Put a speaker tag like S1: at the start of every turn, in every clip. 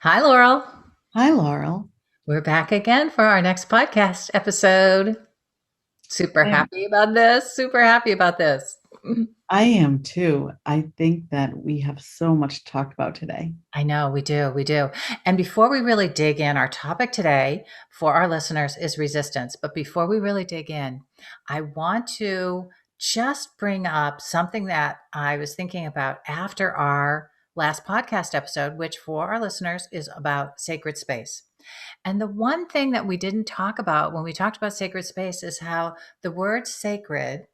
S1: Hi, Laurel.
S2: Hi, Laurel.
S1: We're back again for our next podcast episode. Super
S2: I am,
S1: happy about this. Super happy about this.
S2: I am too. I think that we have so much to talk about today.
S1: I know we do. We do. And before we really dig in, our topic today for our listeners is resistance. But before we really dig in, I want to just bring up something that I was thinking about after our last podcast episode, which for our listeners is about sacred space. And the one thing that we didn't talk about when we talked about sacred space is how the word sacred,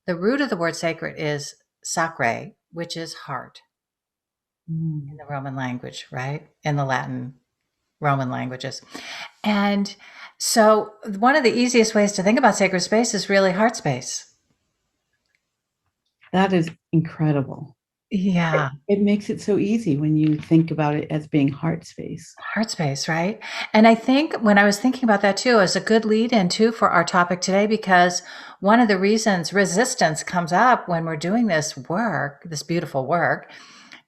S1: the root of the word sacred is sacre, which is heart in
S2: Mm.
S1: the Roman language, right? In the Latin Roman languages. And so one of the easiest ways to think about sacred space is really heart space.
S2: That is incredible.
S1: Yeah,
S2: It makes it so easy when you think about it as being heart space.
S1: heart space, right? And I think when I was thinking about that too, as a good lead in too for our topic today, because one of the reasons resistance comes up when we're doing this work, this beautiful work,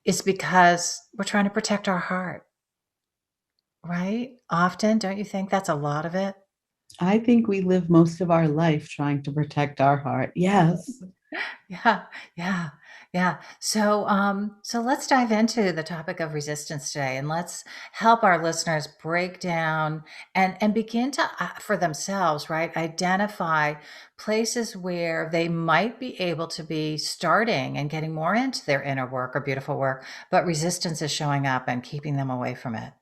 S1: is because we're trying to protect our heart, right? Often, don't you think that's a lot of it?
S2: I think we live most of our life trying to protect our heart. Yes.
S1: Yeah, yeah, yeah. So let's dive into the topic of resistance today, and let's help our listeners break down and begin to for themselves, right? Identify places where they might be able to be starting and getting more into their inner work or beautiful work, but resistance is showing up and keeping them away from it.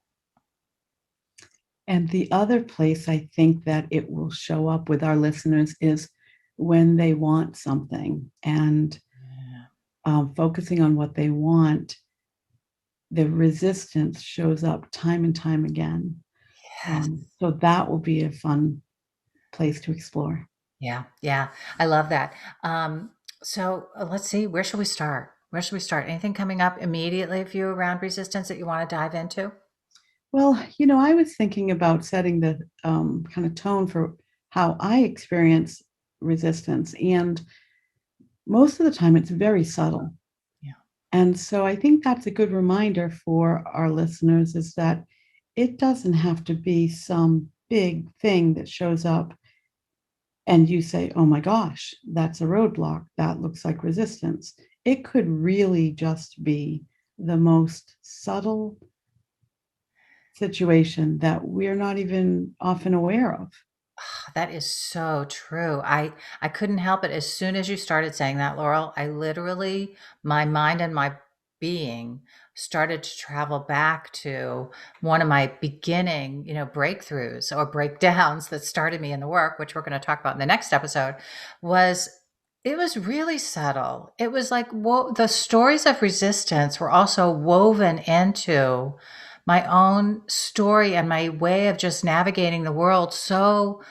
S2: And the other place I think that it will show up with our listeners is when they want something and
S1: Yeah.
S2: focusing on what they want, the resistance shows up time and time again.
S1: Yes.
S2: So that will be a fun place to explore.
S1: Yeah, yeah, I love that. So let's see, where should we start? Where should we start? Anything coming up immediately for you around resistance that you want to dive into?
S2: Well, I was thinking about setting the kind of tone for how I experience resistance. And most of the time, it's very subtle.
S1: Yeah.
S2: And so I think that's a good reminder for our listeners is that it doesn't have to be some big thing that shows up and you say, oh my gosh, that's a roadblock. That looks like resistance. It could really just be the most subtle situation that we're not even often aware of.
S1: That is so true. I couldn't help it. As soon as you started saying that, Laurel, I literally, my mind and my being started to travel back to one of my beginning, breakthroughs or breakdowns that started me in the work, which we're going to talk about in the next episode, was it was really subtle. It was like the stories of resistance were also woven into my own story and my way of just navigating the world so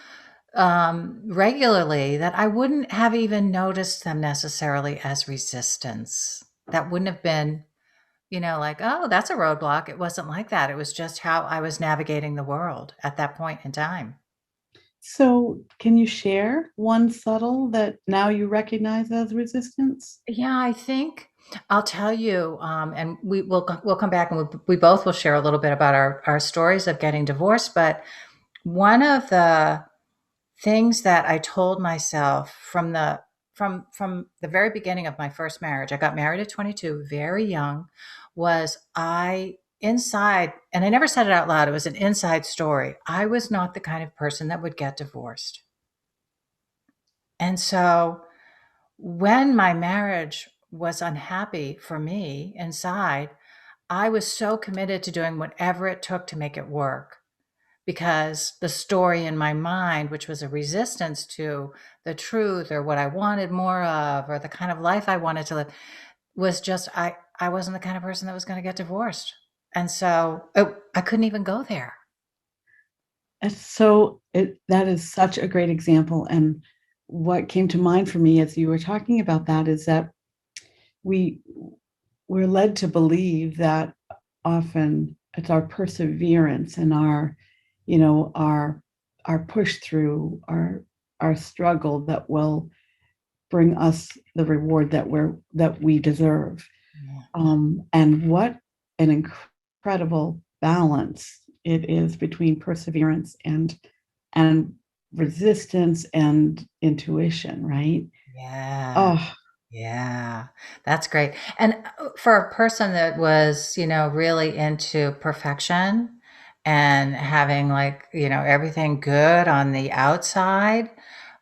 S1: regularly that I wouldn't have even noticed them necessarily as resistance. That wouldn't have been, like, oh, that's a roadblock. It wasn't like that. It was just how I was navigating the world at that point in time.
S2: So, can you share one subtle that now you recognize as resistance?
S1: Yeah, I think I'll tell you, and we'll come back and we both will share a little bit about our stories of getting divorced. But one of the things that I told myself from the very beginning of my first marriage, I got married at 22, very young, was I inside, and I never said it out loud, it was an inside story. I was not the kind of person that would get divorced. And so when my marriage was unhappy for me inside, I was so committed to doing whatever it took to make it work because the story in my mind, which was a resistance to the truth or what I wanted more of or the kind of life I wanted to live, was just I wasn't the kind of person that was going to get divorced, and so I couldn't even go there.
S2: That is such a great example. And what came to mind for me as you were talking about that is that we we're led to believe that often it's our perseverance and our push through, our struggle that will bring us the reward that we deserve.
S1: Yeah.
S2: And what an incredible balance it is between perseverance and resistance and intuition, right?
S1: Yeah.
S2: Oh,
S1: Yeah, that's great. And for a person that was, really into perfection and having like, everything good on the outside,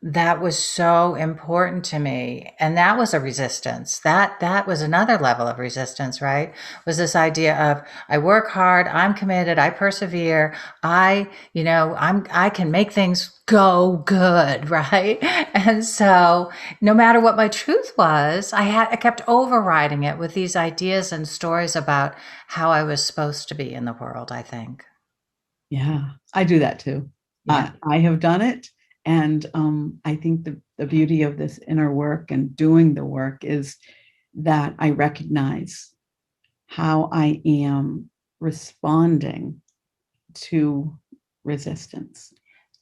S1: that was so important to me. And that was a resistance. That was another level of resistance, right? Was this idea of I work hard, I'm committed, I persevere, I can make things go good, right? And so no matter what my truth was, I kept overriding it with these ideas and stories about how I was supposed to be in the world, I think.
S2: yeah, I do that too.
S1: Yeah.
S2: I have done it. And I think the beauty of this inner work and doing the work is that I recognize how I am responding to resistance.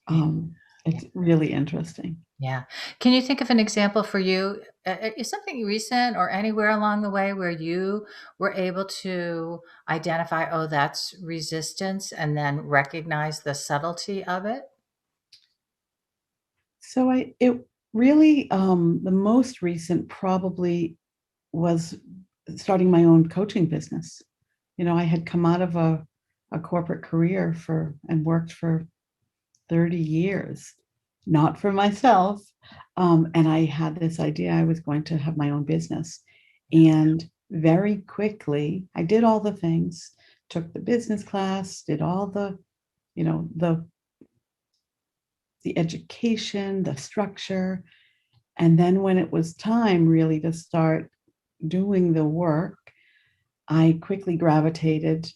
S1: Yeah.
S2: Um, it's really interesting.
S1: Yeah. Can you think of an example for you? Is something recent or anywhere along the way where you were able to identify, oh, that's resistance, and then recognize the subtlety of it?
S2: So it really the most recent probably was starting my own coaching business. I had come out of a corporate career for and worked for 30 years, not for myself. And I had this idea I was going to have my own business. And very quickly, I did all the things, took the business class, did all you know, the the education, the structure. And then when it was time really to start doing the work, I quickly gravitated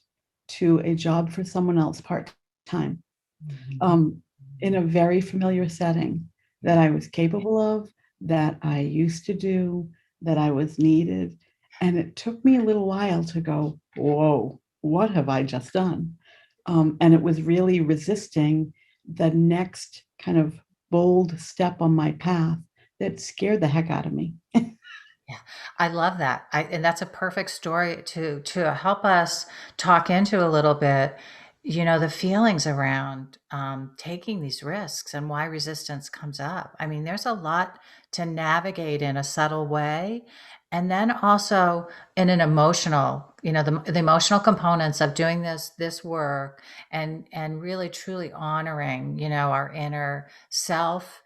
S2: to a job for someone else part time,
S1: Mhm.
S2: um, in a very familiar setting that I was capable of, that I used to do, that I was needed. And it took me a little while to go, whoa, what have I just done? And it was really resisting the next kind of bold step on my path that scared the heck out of me.
S1: Yeah, I love that. And that's a perfect story to help us talk into a little bit, the feelings around taking these risks and why resistance comes up. I mean, there's a lot to navigate in a subtle way, and then also in an emotional, the emotional components of doing this work and really truly honoring, our inner self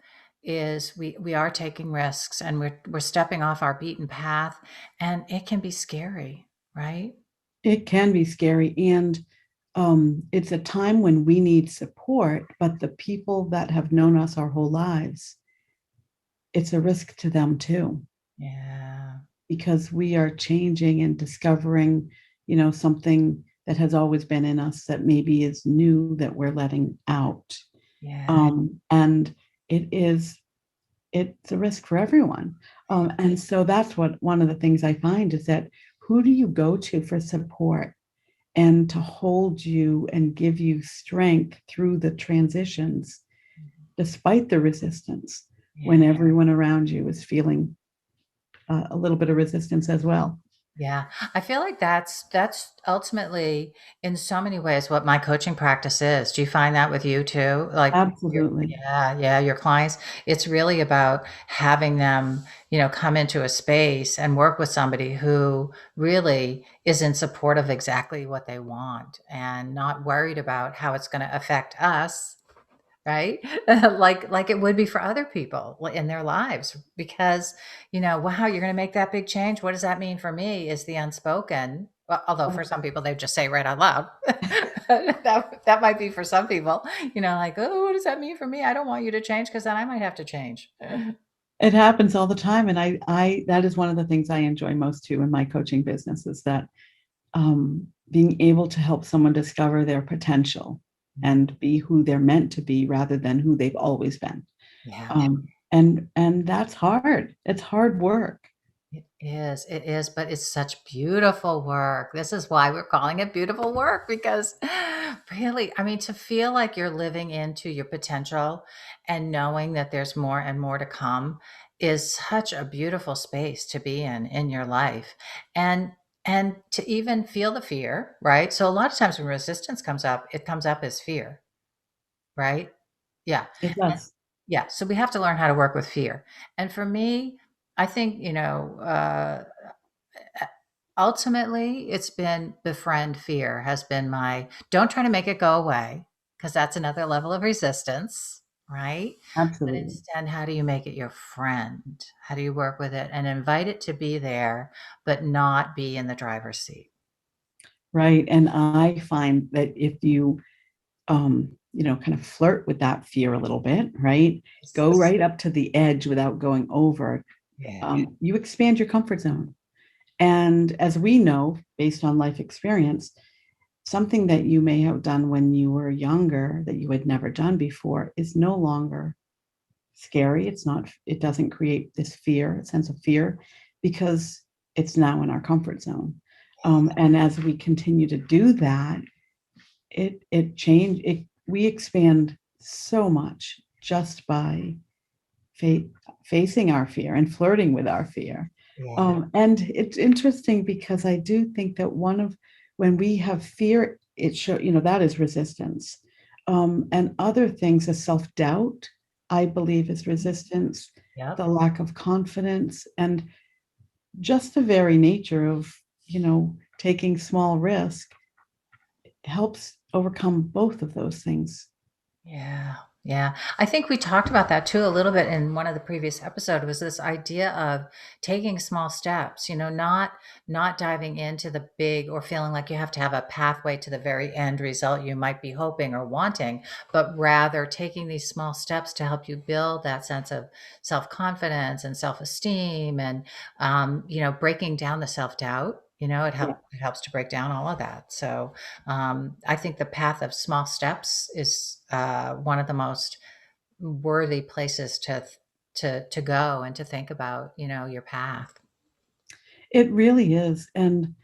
S1: is we are taking risks and we're stepping off our beaten path, and it can be scary, right?
S2: It can be scary. And it's a time when we need support, but the people that have known us our whole lives, it's a risk to them too,
S1: Yeah.
S2: because we are changing and discovering, something that has always been in us that maybe is new that we're letting out.
S1: Yeah.
S2: And it is, it's a risk for everyone. And so that's what one of the things I find is that who do you go to for support and to hold you and give you strength through the transitions, despite the resistance, when
S1: Yeah.
S2: everyone around you is feeling a little bit of resistance as well.
S1: Yeah, I feel like that's ultimately in so many ways what my coaching practice is. Do you find that with you too? Like
S2: Absolutely.
S1: yeah, your clients, it's really about having them, come into a space and work with somebody who really is in support of exactly what they want and not worried about how it's going to affect us, right? Like it would be for other people in their lives, because wow, you're going to make that big change, what does that mean for me, is the unspoken. Well, although for some people they just say right out loud. That might be for some people, like, oh, what does that mean for me? I don't want you to change because then I might have to change.
S2: It happens all the time. And I that is one of the things I enjoy most too in my coaching business is that being able to help someone discover their potential and be who they're meant to be rather than who they've always been.
S1: Yeah.
S2: And that's hard. It's hard work.
S1: It is, but it's such beautiful work. This is why we're calling it beautiful work, because really, I mean, to feel like you're living into your potential and knowing that there's more and more to come is such a beautiful space to be in your life. And and to even feel the fear, right? So a lot of times when resistance comes up, it comes up as fear, right? Yeah.
S2: It
S1: And
S2: does.
S1: yeah, so we have to learn how to work with fear. And for me, I think, ultimately it's been befriend fear has been my don't try to make it go away because that's another level of resistance, right? But
S2: Absolutely.
S1: instead, how do you make it your friend? How do you work with it and invite it to be there, but not be in the driver's seat?
S2: Right. And I find that if you kind of flirt with that fear a little bit, right? Go right up to the edge without going over.
S1: Yeah.
S2: You expand your comfort zone. And as we know, based on life experience, something that you may have done when you were younger that you had never done before is no longer scary. It doesn't create this fear, a sense of fear, because it's now in our comfort zone. And as we continue to do that, we expand so much just by fa- facing our fear and flirting with our fear.
S1: Yeah.
S2: And it's interesting because I do think that when we have fear, that is resistance. And other things, a self doubt, I believe, is resistance,
S1: Yep.
S2: the lack of confidence, and just the very nature of, taking small risk helps overcome both of those things.
S1: Yeah. Yeah. I think we talked about that too a little bit in one of the previous episodes was this idea of taking small steps, not diving into the big or feeling like you have to have a pathway to the very end result you might be hoping or wanting, but rather taking these small steps to help you build that sense of self-confidence and self-esteem and breaking down the self-doubt.
S2: Yeah.
S1: It helps to break down all of that. So I think the path of small steps is one of the most worthy places to go and to think about, your path.
S2: It really is. And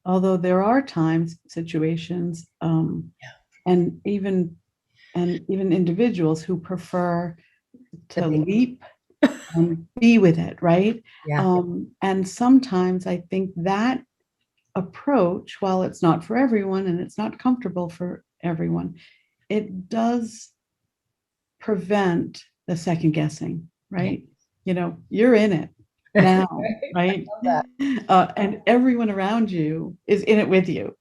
S2: although there are times, situations, and even individuals who prefer
S1: The
S2: to
S1: big,
S2: leap and be with it, right?
S1: yeah,
S2: And sometimes I think that approach, while it's not for everyone and it's not comfortable for everyone, it does prevent the second guessing,
S1: yeah,
S2: right? You're in it now, right? And everyone around you is in it with you.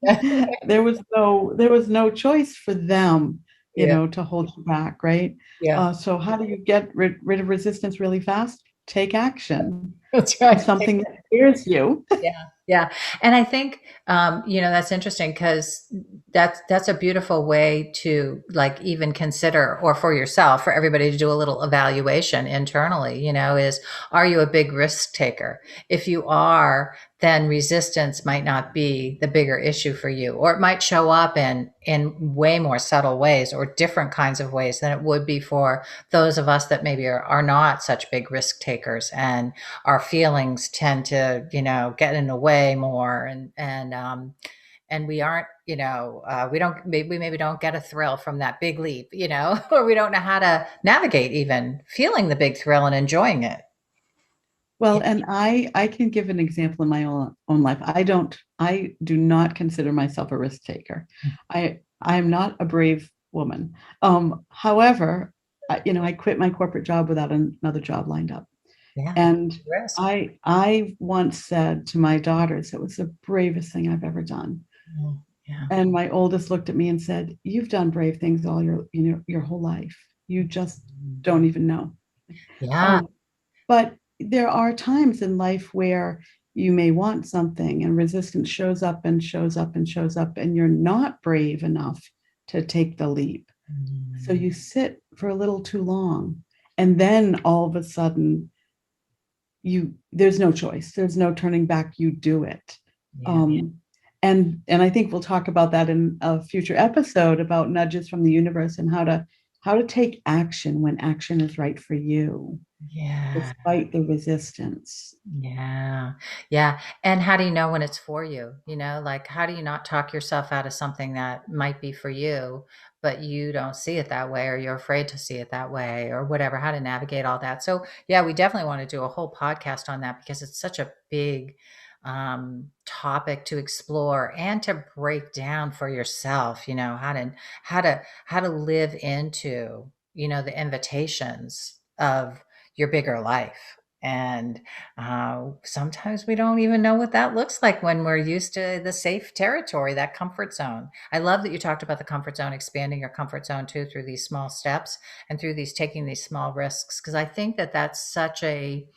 S2: There was no choice for them,
S1: yeah,
S2: to hold you back, right?
S1: yeah.
S2: So how do you get rid of resistance really fast? Take action.
S1: That's
S2: Do
S1: right.
S2: something that scares you.
S1: Yeah, yeah, and I think that's interesting because that's a beautiful way to like even consider, or for yourself, for everybody to do a little evaluation internally. Is are you a big risk taker? If you are, then resistance might not be the bigger issue for you, or it might show up in way more subtle ways or different kinds of ways than it would be for those of us that maybe are not such big risk takers and our feelings tend to get in the way more and we aren't we maybe don't get a thrill from that big leap or we don't know how to navigate even feeling the big thrill and enjoying it.
S2: Well, and I can give an example in my own life. I do not consider myself a risk taker. I am not a brave woman. However, I quit my corporate job without another job lined up.
S1: Yeah,
S2: And
S1: risk.
S2: I once said to my daughters, it was the bravest thing I've ever done.
S1: Mm, yeah,
S2: And my oldest looked at me and said, "You've done brave things all your whole life. You just don't even know."
S1: yeah,
S2: Um, but there are times in life where you may want something and resistance shows up and shows up and shows up, and you're not brave enough to take the leap. So
S1: mm,
S2: you sit for a little too long. And then all of a sudden, there's no choice. There's no turning back. You do it.
S1: yeah,
S2: Um, and I think we'll talk about that in a future episode about nudges from the universe and how to take action when action is right for you,
S1: yeah.
S2: despite the resistance.
S1: Yeah. Yeah. And how do you know when it's for you? Like how do you not talk yourself out of something that might be for you, but you don't see it that way, or you're afraid to see it that way, or whatever, how to navigate all that. So, yeah, we definitely want to do a whole podcast on that because it's such a big topic to explore and to break down for yourself, how to live into, the invitations of your bigger life. And sometimes we don't even know what that looks like when we're used to the safe territory, that comfort zone. I love that you talked about the comfort zone, expanding your comfort zone too through these small steps and through these taking these small risks. Because I think that that's such a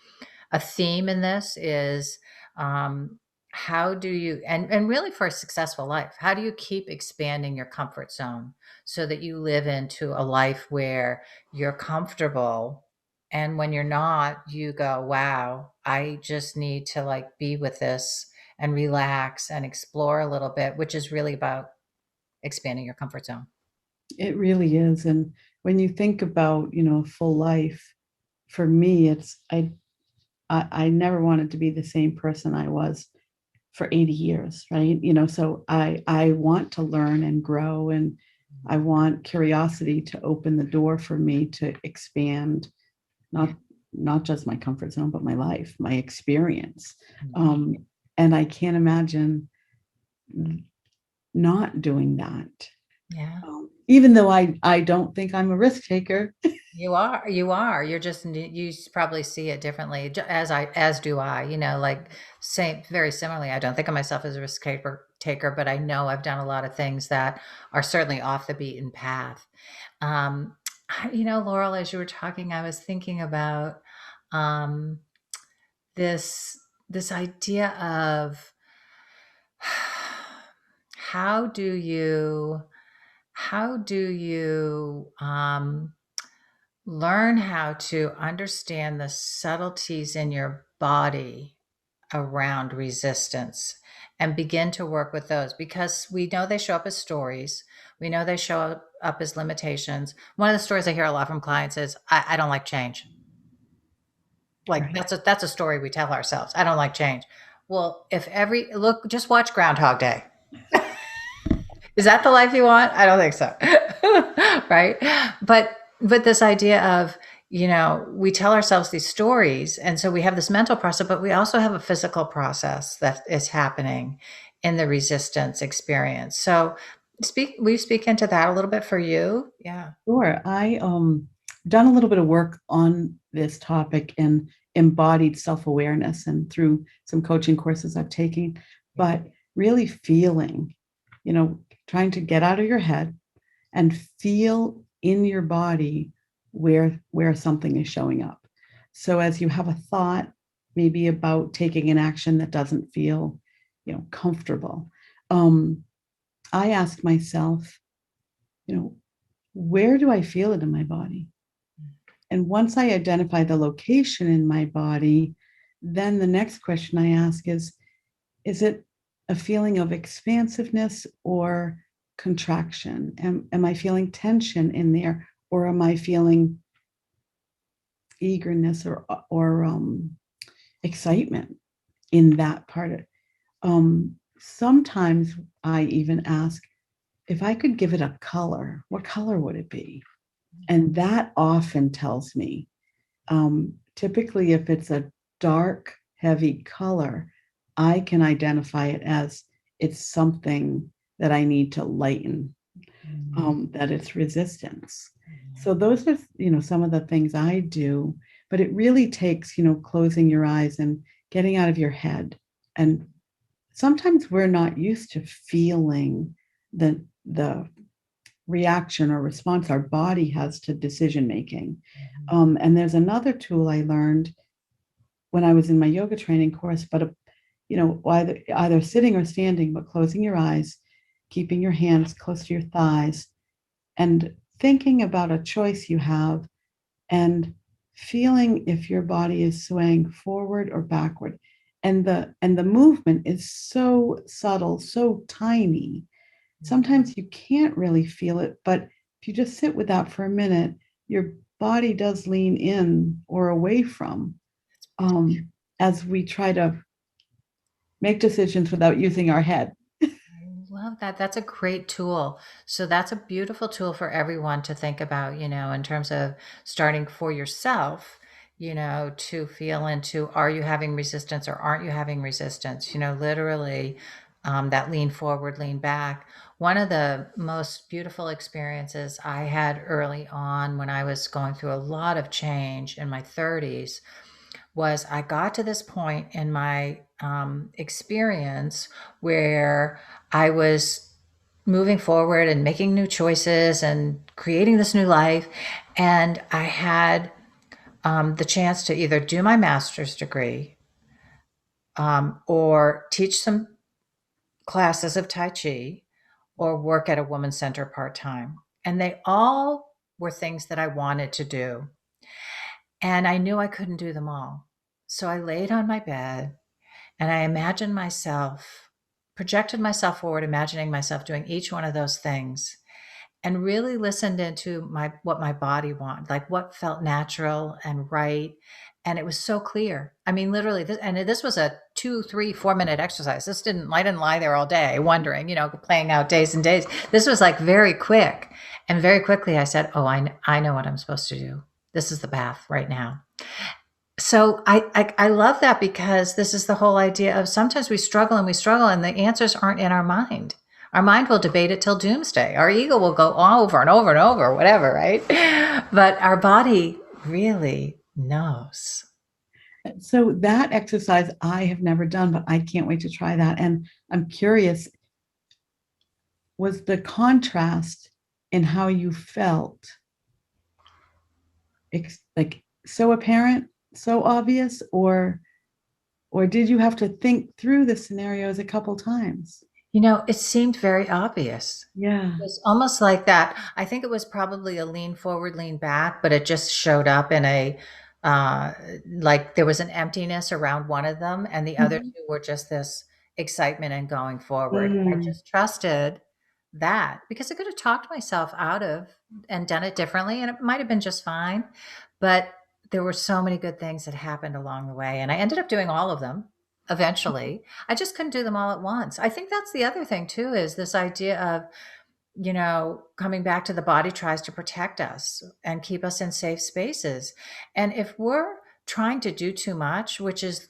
S1: theme in this is um, how do you and really for a successful life, how do you keep expanding your comfort zone so that you live into a life where you're comfortable, and when you're not, you go, wow, I just need to like be with this and relax and explore a little bit, which is really about expanding your comfort zone.
S2: It really is. And when you think about, a full life, for me, I never wanted to be the same person I was for 80 years, right? So I want to learn and grow, and I want curiosity to open the door for me to expand,
S1: Yeah.
S2: not not just my comfort zone, but my life, my experience.
S1: Mhm.
S2: Um, and I can't imagine not doing that.
S1: Yeah.
S2: Even though I don't think I'm a risk taker.
S1: You are. You probably see it differently, as do I. Like same, very similarly. I don't think of myself as a risk taker, but I know I've done a lot of things that are certainly off the beaten path. Um, Laurel, as you were talking, I was thinking about um, this idea of how do you how do you learn how to understand the subtleties in your body around resistance and begin to work with those, because we know they show up as stories. We know they show up as limitations. One of the stories I hear a lot from clients is, I don't like change. Like
S2: Right.
S1: that's a story we tell ourselves. I don't like change. Well, if every look, just watch Groundhog Day. Is that the life you want? I don't think so. Right? But this idea of, we tell ourselves these stories, and so we have this mental process, but we also have a physical process that is happening in the resistance experience. So we speak into that a little bit for you? Yeah.
S2: Sure. I done a little bit of work on this topic and embodied self-awareness and through some coaching courses I've taken,
S1: Yeah.
S2: but really feeling, trying to get out of your head and feel in your body where something is showing up. So as you have a thought, maybe about taking an action that doesn't feel, comfortable, I ask myself, you know, where do I feel it in my body? And once I identify the location in my body, then the next question I ask is it a feeling of expansiveness or contraction? Am I feeling tension in there, or am I feeling eagerness or excitement in that part of it? Sometimes I even ask, if I could give it a color, what color would it be? And that often tells me. Typically, if it's a dark, heavy color, I can identify it as it's something that I need to lighten,
S1: Mhm.
S2: that it's resistance. So those are, some of the things I do, but it really takes, closing your eyes and getting out of your head. And sometimes we're not used to feeling the reaction or response our body has to decision making.
S1: Mhm.
S2: And there's another tool I learned when I was in my yoga training course, but either sitting or standing, but closing your eyes, keeping your hands close to your thighs, and thinking about a choice you have, and feeling if your body is swaying forward or backward. And the movement is so subtle, so tiny. Sometimes you can't really feel it, but if you just sit with that for a minute, your body does lean in or away from, um, as we try to make decisions without using our head.
S1: I love that. That's a great tool. So that's a beautiful tool for everyone to think about, in terms of starting for yourself, to feel into, are you having resistance or aren't you having resistance? Literally, that lean forward, lean back. One of the most beautiful experiences I had early on when I was going through a lot of change in my 30s was I got to this point in my experience where I was moving forward and making new choices and creating this new life. And I had the chance to either do my master's degree or teach some classes of Tai Chi or work at a women's center part time. And they all were things that I wanted to do. And I knew I couldn't do them all. So I laid on my bed and I imagined myself, projected myself forward, imagining myself doing each one of those things and really listened into what my body wanted, like what felt natural and right. And it was so clear. I mean, literally, this was a 2, 3, 4 minute exercise. I didn't lie there all day wondering, playing out days and days. This was like very quick. And very quickly I said, oh, I know what I'm supposed to do. This is the path right now. So I love that because this is the whole idea of sometimes we struggle and the answers aren't in our mind. Our mind will debate it till doomsday. Our ego will go over and over and over, whatever, right? But our body really knows.
S2: So that exercise I have never done, but I can't wait to try that. And I'm curious, was the contrast in how you felt like so apparent, so obvious, or did you have to think through the scenarios a couple times?
S1: It seemed very obvious.
S2: Yeah.
S1: It was almost like that. I think it was probably a lean forward, lean back, but it just showed up in uh, like there was an emptiness around one of them, and the other
S2: Mhm.
S1: two were just this excitement and going forward. I
S2: Mm.
S1: just trusted that because I could have talked myself out of and done it differently, and it might have been just fine. But there were so many good things that happened along the way, and I ended up doing all of them eventually. I just couldn't do them all at once. I think that's the other thing too, is this idea of, coming back to the body tries to protect us and keep us in safe spaces. And if we're trying to do too much, which is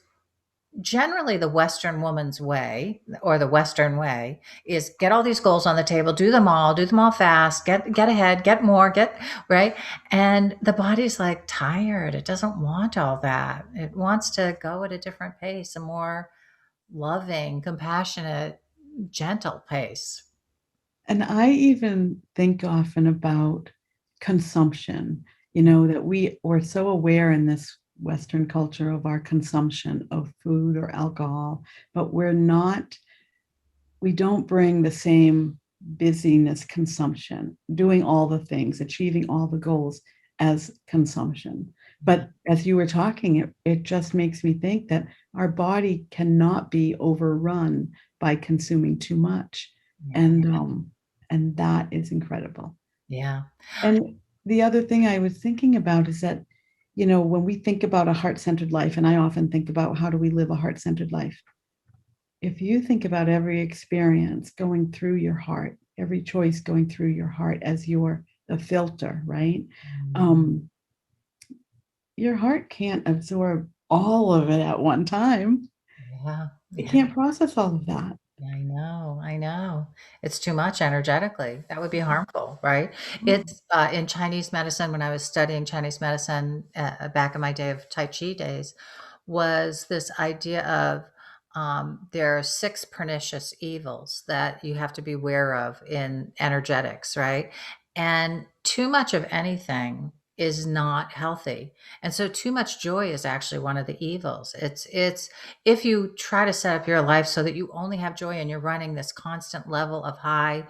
S1: generally the Western woman's way or the Western way, is get all these goals on the table, do them all fast, get ahead, get more, get right. And the body's like tired. It doesn't want all that. It wants to go at a different pace, a more loving, compassionate, gentle pace.
S2: And I even think often about consumption, that we're so aware in this Western culture of our consumption of food or alcohol, but we don't bring the same busyness consumption, doing all the things, achieving all the goals as consumption.
S1: Yeah.
S2: But as you were talking, it just makes me think that our body cannot be overrun by consuming too much.
S1: Yeah.
S2: And that is incredible.
S1: Yeah.
S2: And the other thing I was thinking about is that, when we think about a heart-centered life, and I often think about how do we live a heart-centered life, if you think about every experience going through your heart, every choice going through your heart as the filter, right?
S1: Mm.
S2: Um, your heart can't absorb all of it at one time.
S1: Yeah.
S2: It
S1: Yeah.
S2: can't process all of that.
S1: I know. I know. It's too much energetically. That would be harmful, right? It's in Chinese medicine, when I was studying Chinese medicine back in my day of Tai Chi days, was this idea of there are 6 pernicious evils that you have to be aware of in energetics, right? And too much of anything is not healthy. And so too much joy is actually one of the evils. It's if you try to set up your life so that you only have joy and you're running this constant level of high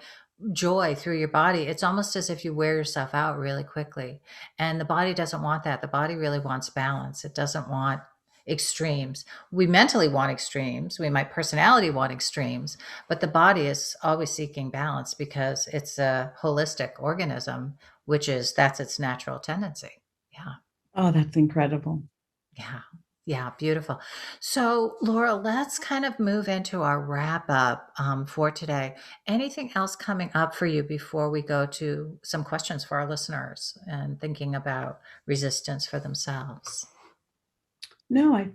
S1: joy through your body, it's almost as if you wear yourself out really quickly. And the body doesn't want that. The body really wants balance. It doesn't want extremes. We mentally want extremes. We might personality want extremes, but the body is always seeking balance because it's a holistic organism, that's its natural tendency. Yeah.
S2: Oh, that's incredible.
S1: Yeah. Yeah, beautiful. So, Laura, let's kind of move into our wrap up for today. Anything else coming up for you before we go to some questions for our listeners and thinking about resistance for themselves?
S2: No, I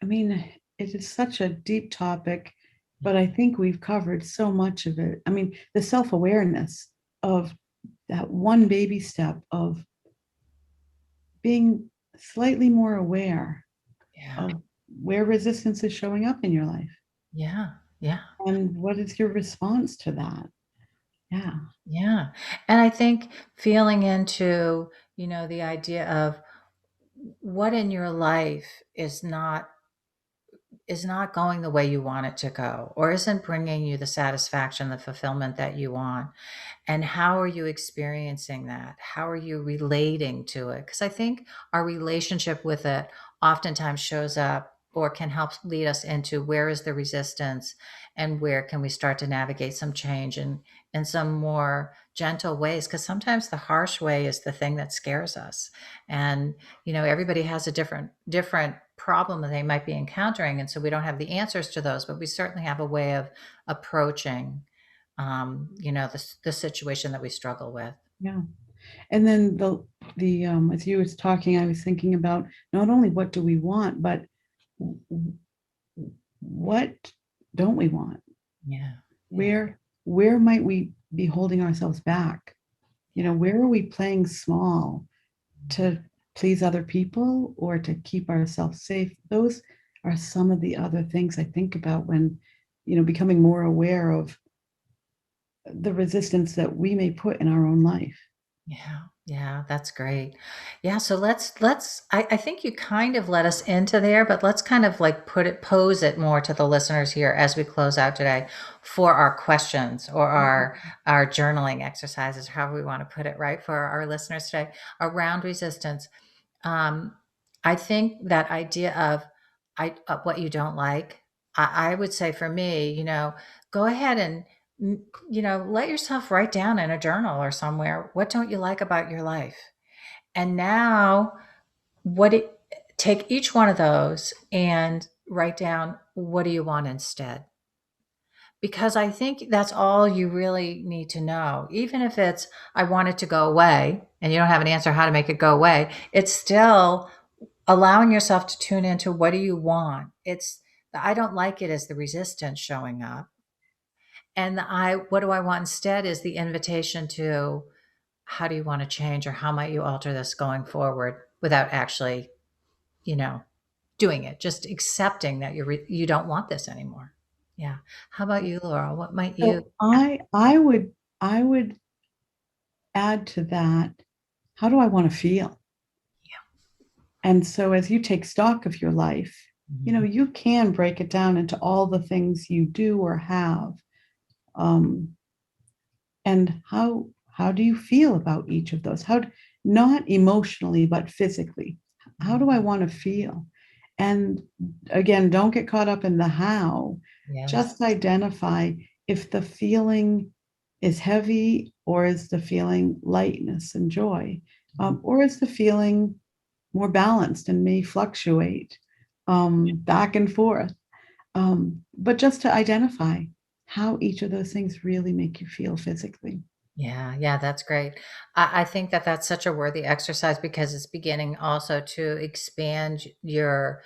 S2: mean, it is such a deep topic, but I think we've covered so much of it. I mean, the self awareness of that one baby step of being slightly more aware
S1: Yeah.
S2: of where resistance is showing up in your life
S1: Yeah. Yeah.
S2: and what is your response to that. Yeah.
S1: Yeah. And I think feeling into, the idea of what in your life is not going the way you want it to go, or isn't bringing you the satisfaction, the fulfillment that you want. And how are you experiencing that? How are you relating to it? Because I think our relationship with it oftentimes shows up or can help lead us into where is the resistance and where can we start to navigate some change in some more gentle ways. Because sometimes the harsh way is the thing that scares us. And everybody has a different problem that they might be encountering, and so we don't have the answers to those, but we certainly have a way of approaching the situation that we struggle with.
S2: Yeah. And then the as you was talking, I was thinking about not only what do we want, but what don't we want?
S1: Yeah. Yeah.
S2: Where might we be holding ourselves back?
S1: Yeah.
S2: Where are we playing small to please other people or to keep ourselves safe? Those are some of the other things I think about when, becoming more aware of the resistance that we may put in our own life.
S1: Yeah, yeah, that's great. Yeah, so I think you kind of let us into there, but let's kind of like pose it more to the listeners here as we close out today for our questions or our journaling exercises, however we want to put it, right? For our listeners today around resistance. Um, I think that idea of what you don't like, I would say for me, go ahead and let yourself write down in a journal or somewhere, what don't you like about your life? And now, what it, take each one of those and write down, what do you want instead? Because I think that's all you really need to know. Even if it's, I want it to go away, and you don't have an answer how to make it go away, it's still allowing yourself to tune into, what do you want? It's the I don't like it is the resistance showing up. And what do I want instead is the invitation to, how do you want to change, or how might you alter this going forward without actually, you know, doing it, just accepting that you don't want this anymore. Yeah. How about you, Laurel? What might you?
S2: So I would add to that, how do I want to feel? And so as you take stock of your life,
S1: Mhm.
S2: you can break it down into all the things you do or have. Um, and how do you feel about each of those? Not emotionally, but physically. How do I want to feel? And again, don't get caught up in the how.
S1: Yes.
S2: Just identify if the feeling is heavy, or is the feeling lightness and joy, or is the feeling more balanced and may fluctuate back and forth. But just to identify how each of those things really make you feel physically.
S1: Yeah, yeah, that's great. I think that that's such a worthy exercise because it's beginning also to expand your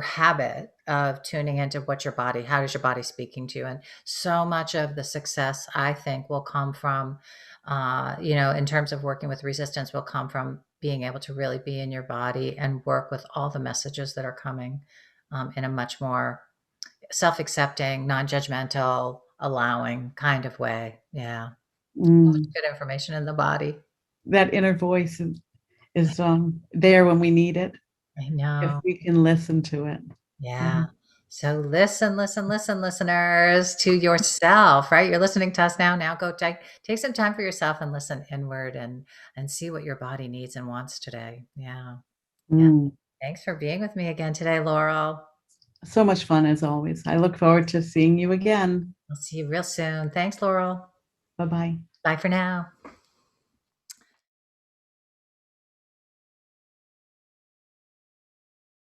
S1: habit of tuning into what your body, how is your body speaking to you, and so much of the success I think will come from, in terms of working with resistance, will come from being able to really be in your body and work with all the messages that are coming in a much more self-accepting, non-judgmental, allowing kind of way. Yeah.
S2: Mm,
S1: Good information in the body.
S2: that inner voice is there when we need it,
S1: I
S2: if
S1: know.
S2: we can listen to it.
S1: Yeah.
S2: Mhm.
S1: So listen, listen, listen, listeners, to yourself, right? You're listening to us now. Now go take some time for yourself and listen inward and see what your body needs and wants today. Yeah. Yeah.
S2: Mm.
S1: Thanks for being with me again today, Laurel.
S2: So much fun as always. I look forward to seeing you again.
S1: I'll see you real soon. Thanks, Laurel.
S2: Bye bye.
S1: Bye for now.